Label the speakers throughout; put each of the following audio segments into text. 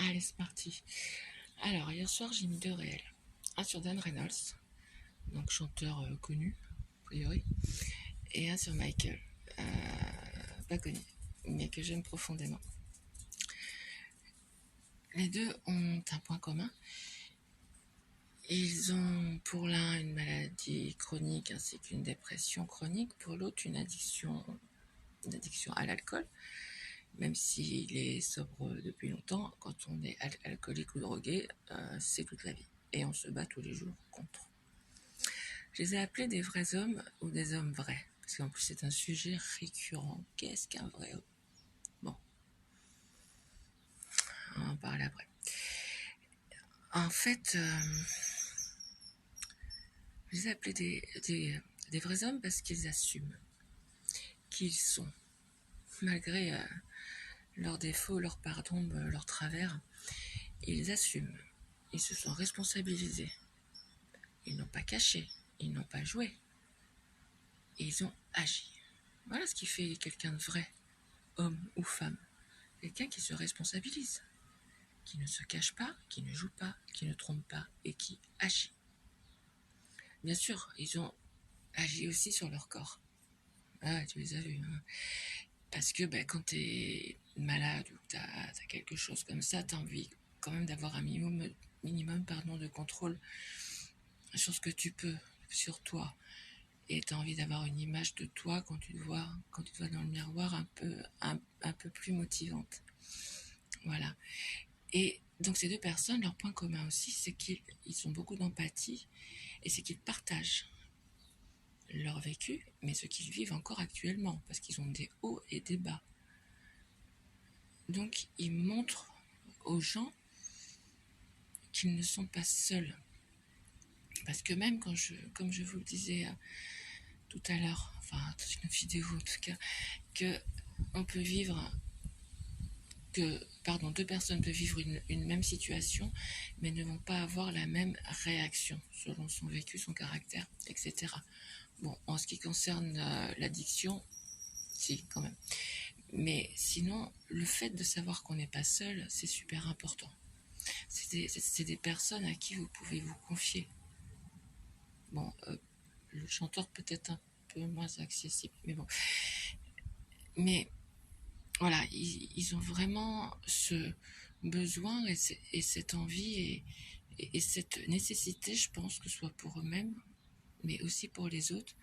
Speaker 1: Allez, c'est parti. Alors, hier soir, j'ai mis deux réels. Un sur Dan Reynolds, donc chanteur connu, a priori, et un sur Michael, pas connu, mais que j'aime profondément. Les deux ont un point commun. Ils ont pour l'un une maladie chronique ainsi qu'une dépression chronique, pour l'autre une addiction à l'alcool, même s'il est sobre depuis longtemps. Quand on est alcoolique ou drogué, c'est toute la vie. Et on se bat tous les jours contre. Je les ai appelés des vrais hommes ou des hommes vrais, parce qu'en plus c'est un sujet récurrent. Qu'est-ce qu'un vrai homme? Bon, on va en parler après. En fait, je les ai appelés des vrais hommes parce qu'ils assument qu'ils sont, malgré leurs défauts, leurs pardons, leurs travers, ils assument. Ils se sont responsabilisés. Ils n'ont pas caché, ils n'ont pas joué. Ils ont agi. Voilà ce qui fait quelqu'un de vrai, homme ou femme. Quelqu'un qui se responsabilise, qui ne se cache pas, qui ne joue pas, qui ne trompe pas et qui agit. Bien sûr, ils ont agi aussi sur leur corps. Ah, tu les as vus. Hein. Parce que quand tu es malade ou que tu as quelque chose comme ça, tu as envie quand même d'avoir un minimum de contrôle sur ce que tu peux, sur toi. Et tu as envie d'avoir une image de toi quand tu te vois dans le miroir un peu plus motivante. Voilà. Et donc ces deux personnes, leur point commun aussi, c'est qu'ils ont beaucoup d'empathie et c'est qu'ils partagent leur vécu, mais ce qu'ils vivent encore actuellement, parce qu'ils ont des hauts et des bas. Donc ils montrent aux gens qu'ils ne sont pas seuls. Parce que même comme je vous le disais tout à l'heure, enfin dans une vidéo en tout cas, que on peut vivre deux personnes peuvent vivre une même situation, mais ne vont pas avoir la même réaction selon son vécu, son caractère, etc. Bon, en ce qui concerne l'addiction, si, quand même. Mais sinon, le fait de savoir qu'on n'est pas seul, c'est super important. C'est des personnes à qui vous pouvez vous confier. Bon, le chanteur peut-être un peu moins accessible, mais bon. Mais voilà, ils ont vraiment ce besoin et cette envie et cette nécessité, je pense, que ce soit pour eux-mêmes, mais aussi pour les autres,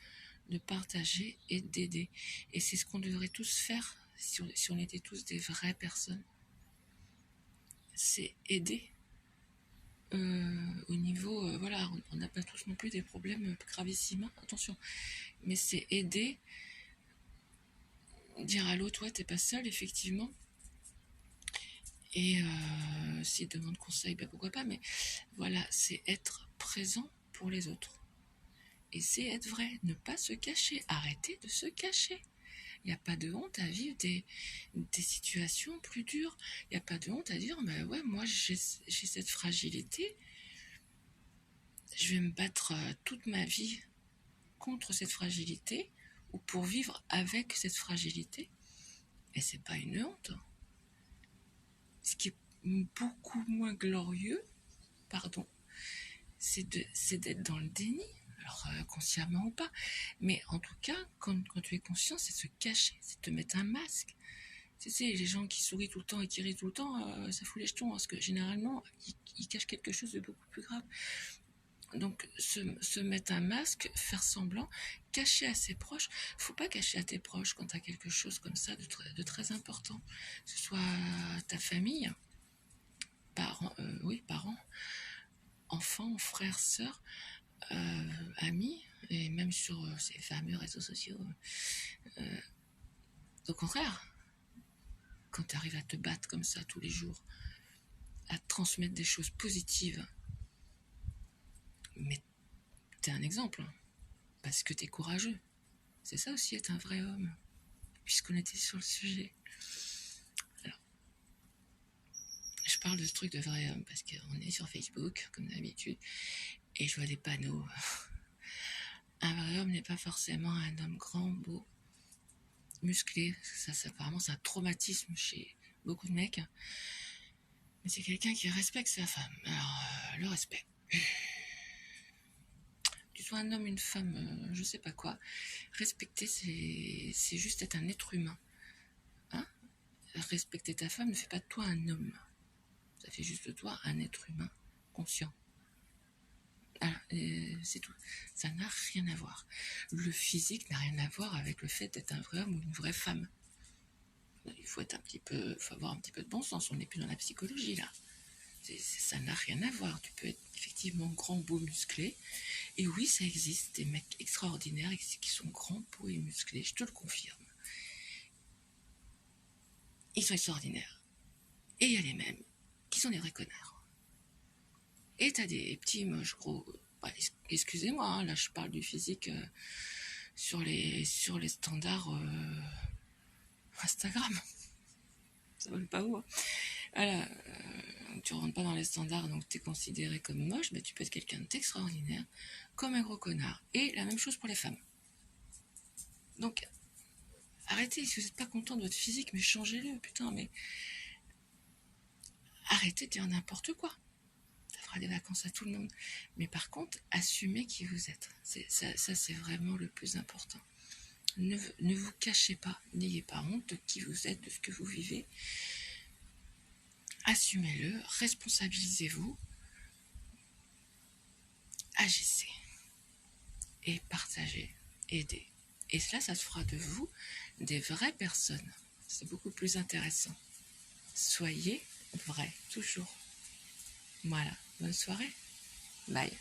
Speaker 1: de partager et d'aider. Et c'est ce qu'on devrait tous faire si on était tous des vraies personnes. C'est aider. Au niveau, voilà, on n'a pas tous non plus des problèmes gravissimes, attention. Mais c'est aider, dire à l'autre, ouais, t'es pas seul, effectivement. Et s'il demande conseil, pourquoi pas, mais voilà, c'est être présent pour les autres. Et c'est être vrai, ne pas se cacher, arrêter de se cacher. Il n'y a pas de honte à vivre des situations plus dures. Il n'y a pas de honte à dire, ouais, moi j'ai cette fragilité, je vais me battre toute ma vie contre cette fragilité ou pour vivre avec cette fragilité. Et c'est pas une honte. Ce qui est beaucoup moins glorieux, pardon, c'est d'être dans le déni, alors consciemment ou pas, mais en tout cas, quand tu es conscient, c'est de se cacher, c'est de te mettre un masque. Tu sais, les gens qui sourient tout le temps et qui rient tout le temps, ça fout les jetons, parce que généralement, ils cachent quelque chose de beaucoup plus grave. Donc, se mettre un masque, faire semblant, cacher à ses proches. Faut pas cacher à tes proches quand tu as quelque chose comme ça de très important. Que ce soit ta famille, parents, enfants, frères, sœurs, amis, et même sur ces fameux réseaux sociaux. Au contraire, quand tu arrives à te battre comme ça tous les jours, à transmettre des choses positives, mais t'es un exemple, parce que t'es courageux. C'est ça aussi être un vrai homme, puisqu'on était sur le sujet. Alors, je parle de ce truc de vrai homme, parce qu'on est sur Facebook, comme d'habitude, et je vois des panneaux. Un vrai homme n'est pas forcément un homme grand, beau, musclé. Ça apparemment, c'est un traumatisme chez beaucoup de mecs. Mais c'est quelqu'un qui respecte sa femme. Alors, le respect. Tu sois un homme, une femme, je sais pas quoi. Respecter, c'est juste être un être humain. Hein? Respecter ta femme ne fait pas de toi un homme. Ça fait juste de toi un être humain conscient. Alors, c'est tout. Ça n'a rien à voir. Le physique n'a rien à voir avec le fait d'être un vrai homme ou une vraie femme. Il faut avoir un petit peu de bon sens. On n'est plus dans la psychologie là. Ça n'a rien à voir. Tu peux être effectivement grand, beau, musclé. Et oui, ça existe des mecs extraordinaires qui sont grands, beaux et musclés. Je te le confirme. Ils sont extraordinaires. Et il y a les mêmes qui sont des vrais connards. Et t'as des petits moches gros. Bah, excusez-moi, hein, là je parle du physique sur les standards Instagram. Ça vole pas haut. Hein. Voilà, tu rentres pas dans les standards, donc t'es considéré comme moche, mais tu peux être quelqu'un d'extraordinaire, comme un gros connard. Et la même chose pour les femmes. Donc, arrêtez, si vous n'êtes pas content de votre physique, mais changez-le, putain, mais arrêtez de dire n'importe quoi. Ça fera des vacances à tout le monde. Mais par contre, assumez qui vous êtes. Ça, c'est vraiment le plus important. Ne vous cachez pas, n'ayez pas honte de qui vous êtes, de ce que vous vivez. Assumez-le, responsabilisez-vous, agissez et partagez, aidez. Et cela, ça fera de vous des vraies personnes. C'est beaucoup plus intéressant. Soyez vrai, toujours. Voilà, bonne soirée. Bye.